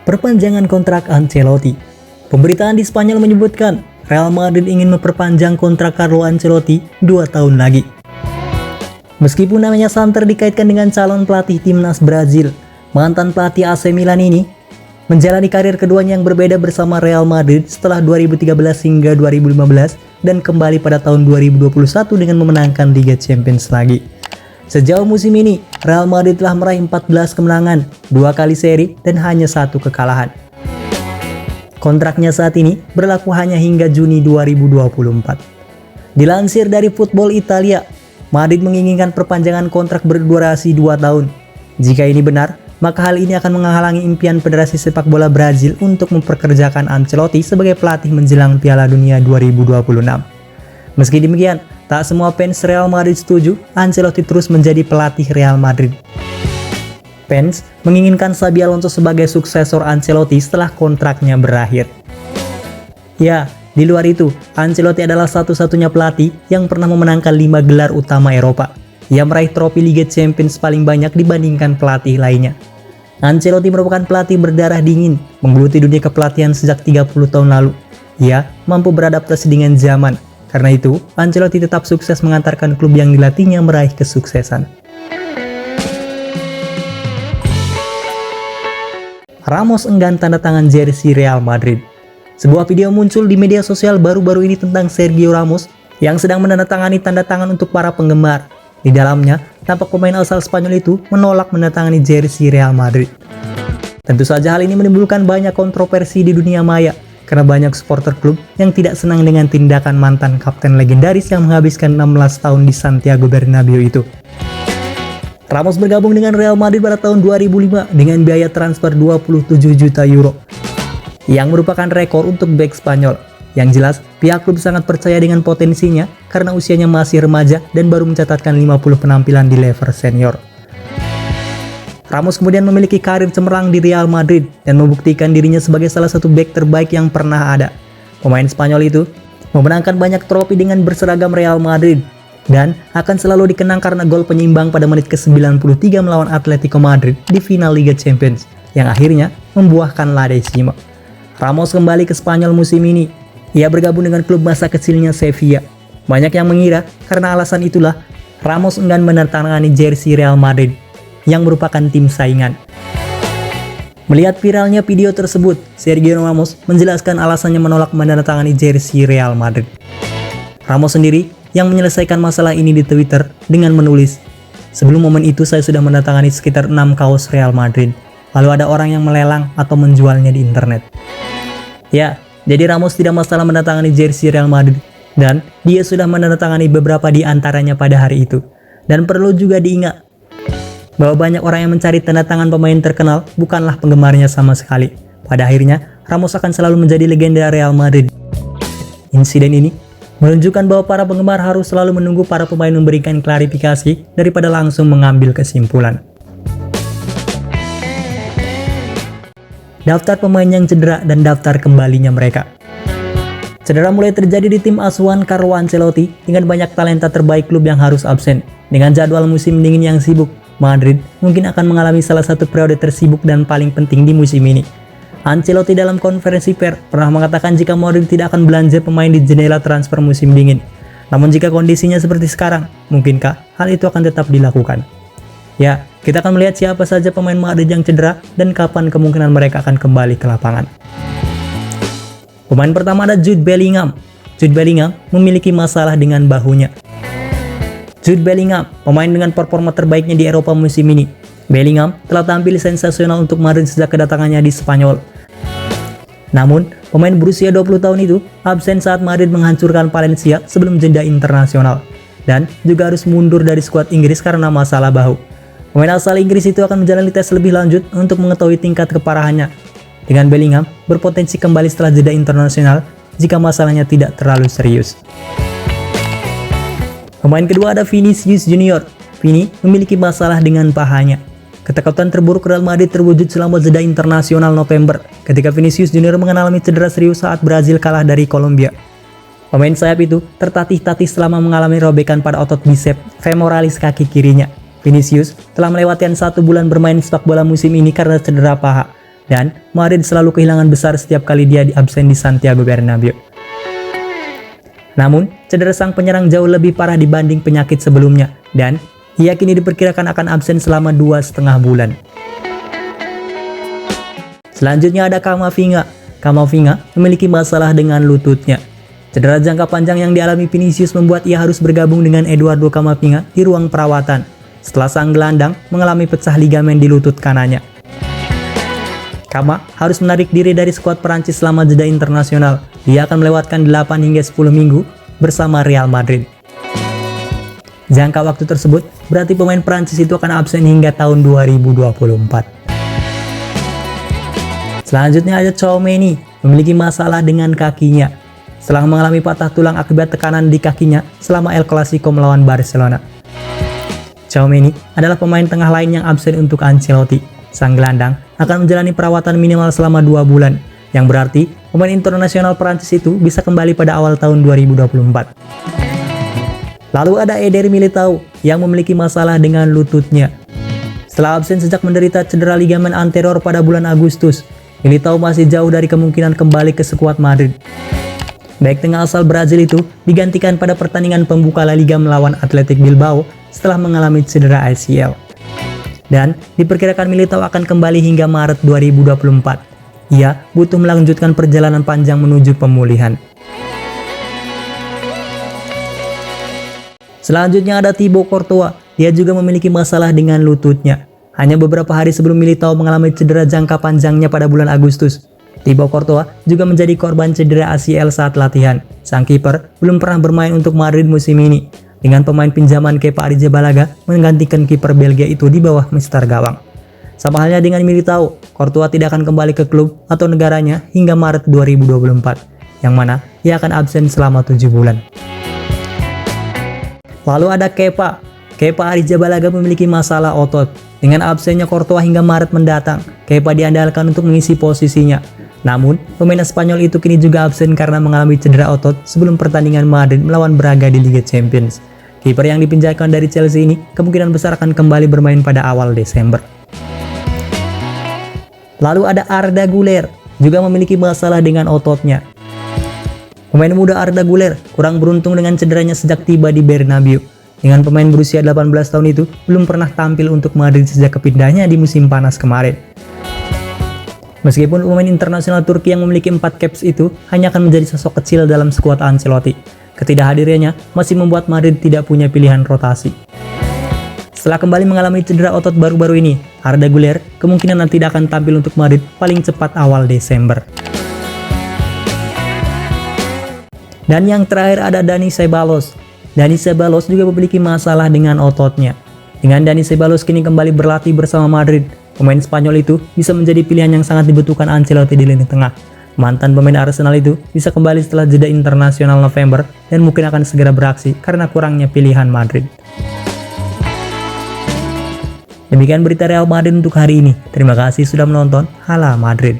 Perpanjangan kontrak Ancelotti. Pemberitaan di Spanyol menyebutkan Real Madrid ingin memperpanjang kontrak Carlo Ancelotti 2 tahun lagi. Meskipun namanya santer dikaitkan dengan calon pelatih timnas Brazil, mantan pelatih AC Milan ini menjalani karir keduanya yang berbeda bersama Real Madrid setelah 2013 hingga 2015 dan kembali pada tahun 2021 dengan memenangkan Liga Champions lagi. Sejauh musim ini, Real Madrid telah meraih 14 kemenangan, 2 kali seri, dan hanya 1 kekalahan. Kontraknya saat ini berlaku hanya hingga Juni 2024. Dilansir dari Football Italia, Madrid menginginkan perpanjangan kontrak berdurasi 2 tahun. Jika ini benar, maka hal ini akan menghalangi impian Federasi Sepak Bola Brazil untuk memperkerjakan Ancelotti sebagai pelatih menjelang Piala Dunia 2026. Meski demikian, tak semua fans Real Madrid setuju Ancelotti terus menjadi pelatih Real Madrid. Fans menginginkan Xabi Alonso sebagai suksesor Ancelotti setelah kontraknya berakhir. Ya, di luar itu, Ancelotti adalah satu-satunya pelatih yang pernah memenangkan 5 gelar utama Eropa. Ia meraih trofi Liga Champions paling banyak dibandingkan pelatih lainnya. Ancelotti merupakan pelatih berdarah dingin, menggeluti dunia kepelatihan sejak 30 tahun lalu. Ia mampu beradaptasi dengan zaman. Karena itu, Ancelotti tetap sukses mengantarkan klub yang dilatihnya meraih kesuksesan. Ramos enggan tanda tangan jersey Real Madrid. Sebuah video muncul di media sosial baru-baru ini tentang Sergio Ramos yang sedang menandatangani tanda tangan untuk para penggemar. Di dalamnya, tampak pemain asal Spanyol itu menolak menandatangani jersey Real Madrid. Tentu saja hal ini menimbulkan banyak kontroversi di dunia maya, karena banyak supporter klub yang tidak senang dengan tindakan mantan kapten legendaris yang menghabiskan 16 tahun di Santiago Bernabeu itu. Ramos bergabung dengan Real Madrid pada tahun 2005 dengan biaya transfer 27 juta euro, yang merupakan rekor untuk bek Spanyol. Yang jelas, pihak klub sangat percaya dengan potensinya karena usianya masih remaja dan baru mencatatkan 50 penampilan di level senior. Ramos kemudian memiliki karir cemerlang di Real Madrid dan membuktikan dirinya sebagai salah satu bek terbaik yang pernah ada. Pemain Spanyol itu memenangkan banyak trofi dengan berseragam Real Madrid dan akan selalu dikenang karena gol penyeimbang pada menit ke-93 melawan Atletico Madrid di final Liga Champions yang akhirnya membuahkan La Decima. Ramos kembali ke Spanyol musim ini. Ia bergabung dengan klub masa kecilnya Sevilla. Banyak yang mengira karena alasan itulah Ramos enggan menandatangani jersey Real Madrid yang merupakan tim saingan. Melihat viralnya video tersebut, Sergio Ramos menjelaskan alasannya menolak menandatangani jersey Real Madrid. Ramos sendiri yang menyelesaikan masalah ini di Twitter dengan menulis, "Sebelum momen itu saya sudah menandatangani sekitar 6 kaos Real Madrid. Lalu ada orang yang melelang atau menjualnya di internet." Ya, jadi Ramos tidak masalah menandatangani jersey Real Madrid dan dia sudah menandatangani beberapa di antaranya pada hari itu. Dan perlu juga diingat bahwa banyak orang yang mencari tanda tangan pemain terkenal bukanlah penggemarnya sama sekali. Pada akhirnya, Ramos akan selalu menjadi legenda Real Madrid. Insiden ini menunjukkan bahwa para penggemar harus selalu menunggu para pemain memberikan klarifikasi daripada langsung mengambil kesimpulan. Daftar pemain yang cedera dan daftar kembalinya mereka. Cedera mulai terjadi di tim asuhan Carlo Ancelotti dengan banyak talenta terbaik klub yang harus absen. Dengan jadwal musim dingin yang sibuk, Madrid mungkin akan mengalami salah satu periode tersibuk dan paling penting di musim ini. Ancelotti dalam konferensi pers pernah mengatakan jika Madrid tidak akan belanja pemain di jendela transfer musim dingin. Namun jika kondisinya seperti sekarang, mungkinkah hal itu akan tetap dilakukan? Ya, kita akan melihat siapa saja pemain Madrid yang cedera dan kapan kemungkinan mereka akan kembali ke lapangan. Pemain pertama ada Jude Bellingham. Jude Bellingham memiliki masalah dengan bahunya. Jude Bellingham, pemain dengan performa terbaiknya di Eropa musim ini. Bellingham telah tampil sensasional untuk Madrid sejak kedatangannya di Spanyol. Namun, pemain berusia 20 tahun itu absen saat Madrid menghancurkan Valencia sebelum jeda internasional. dan juga harus mundur dari skuad Inggris karena masalah bahu. Pemain asal Inggris itu akan menjalani tes lebih lanjut untuk mengetahui tingkat keparahannya. Dengan Bellingham berpotensi kembali setelah jeda internasional jika masalahnya tidak terlalu serius. Pemain kedua ada Vinicius Junior. Vini memiliki masalah dengan pahanya. Ketakutan terburuk Real Madrid terwujud selama jeda internasional November ketika Vinicius Junior mengalami cedera serius saat Brazil kalah dari Kolombia. Pemain sayap itu tertatih-tatih selama mengalami robekan pada otot bisep femoralis kaki kirinya. Vinicius telah melewati 1 bulan bermain sepak bola musim ini karena cedera paha, dan Madrid selalu kehilangan besar setiap kali dia absen di Santiago Bernabeu. Namun, cedera sang penyerang jauh lebih parah dibanding penyakit sebelumnya, dan ia kini diperkirakan akan absen selama 2,5 bulan. Selanjutnya ada Camavinga. Camavinga memiliki masalah dengan lututnya. Cedera jangka panjang yang dialami Vinicius membuat ia harus bergabung dengan Eduardo Camavinga di ruang perawatan setelah sang gelandang mengalami pecah ligamen di lutut kanannya. Cama harus menarik diri dari skuad Perancis selama jeda internasional. Dia akan melewatkan 8 hingga 10 minggu bersama Real Madrid. Jangka waktu tersebut berarti pemain Prancis itu akan absen hingga tahun 2024. Selanjutnya ada Tchouaméni, memiliki masalah dengan kakinya setelah mengalami patah tulang akibat tekanan di kakinya selama El Clasico melawan Barcelona. Tchouaméni adalah pemain tengah lain yang absen untuk Ancelotti. Sang gelandang akan menjalani perawatan minimal selama 2 bulan, yang berarti pemain internasional Prancis itu bisa kembali pada awal tahun 2024. Lalu ada Eder Militao yang memiliki masalah dengan lututnya. Setelah absen sejak menderita cedera ligamen anterior pada bulan Agustus, Militao masih jauh dari kemungkinan kembali ke skuad Madrid. Back tengah asal Brazil itu digantikan pada pertandingan pembuka La Liga melawan Athletic Bilbao setelah mengalami cedera ACL. Dan diperkirakan Militao akan kembali hingga Maret 2024. Ia butuh melanjutkan perjalanan panjang menuju pemulihan. Selanjutnya ada Thibaut Courtois. Dia juga memiliki masalah dengan lututnya. Hanya beberapa hari sebelum Militao mengalami cedera jangka panjangnya pada bulan Agustus, Thibaut Courtois juga menjadi korban cedera ACL saat latihan. Sang kiper belum pernah bermain untuk Madrid musim ini, dengan pemain pinjaman Kepa Arrizabalaga menggantikan kiper Belgia itu di bawah mister gawang. Sama halnya dengan Militao, Courtois tidak akan kembali ke klub atau negaranya hingga Maret 2024, yang mana ia akan absen selama 7 bulan. Lalu ada Kepa. Kepa Arrizabalaga memiliki masalah otot. Dengan absennya Courtois hingga Maret mendatang, Kepa diandalkan untuk mengisi posisinya. Namun, pemain Spanyol itu kini juga absen karena mengalami cedera otot sebelum pertandingan Madrid melawan Braga di Liga Champions. Kiper yang dipinjamkan dari Chelsea ini kemungkinan besar akan kembali bermain pada awal Desember. Lalu ada Arda Güler, juga memiliki masalah dengan ototnya. Pemain muda Arda Güler kurang beruntung dengan cederanya sejak tiba di Bernabeu. Dengan pemain berusia 18 tahun itu belum pernah tampil untuk Madrid sejak kepindahnya di musim panas kemarin. Meskipun pemain internasional Turki yang memiliki 4 caps itu hanya akan menjadi sosok kecil dalam skuad Ancelotti, ketidakhadirnya masih membuat Madrid tidak punya pilihan rotasi. Setelah kembali mengalami cedera otot baru-baru ini, Arda Güler kemungkinan tidak akan tampil untuk Madrid paling cepat awal Desember. Dan yang terakhir ada Dani Ceballos. Dani Ceballos juga memiliki masalah dengan ototnya. Dengan Dani Ceballos kini kembali berlatih bersama Madrid, pemain Spanyol itu bisa menjadi pilihan yang sangat dibutuhkan Ancelotti di lini tengah. Mantan pemain Arsenal itu bisa kembali setelah jeda internasional November dan mungkin akan segera beraksi karena kurangnya pilihan Madrid. Demikian berita Real Madrid untuk hari ini. Terima kasih sudah menonton. Hala Madrid.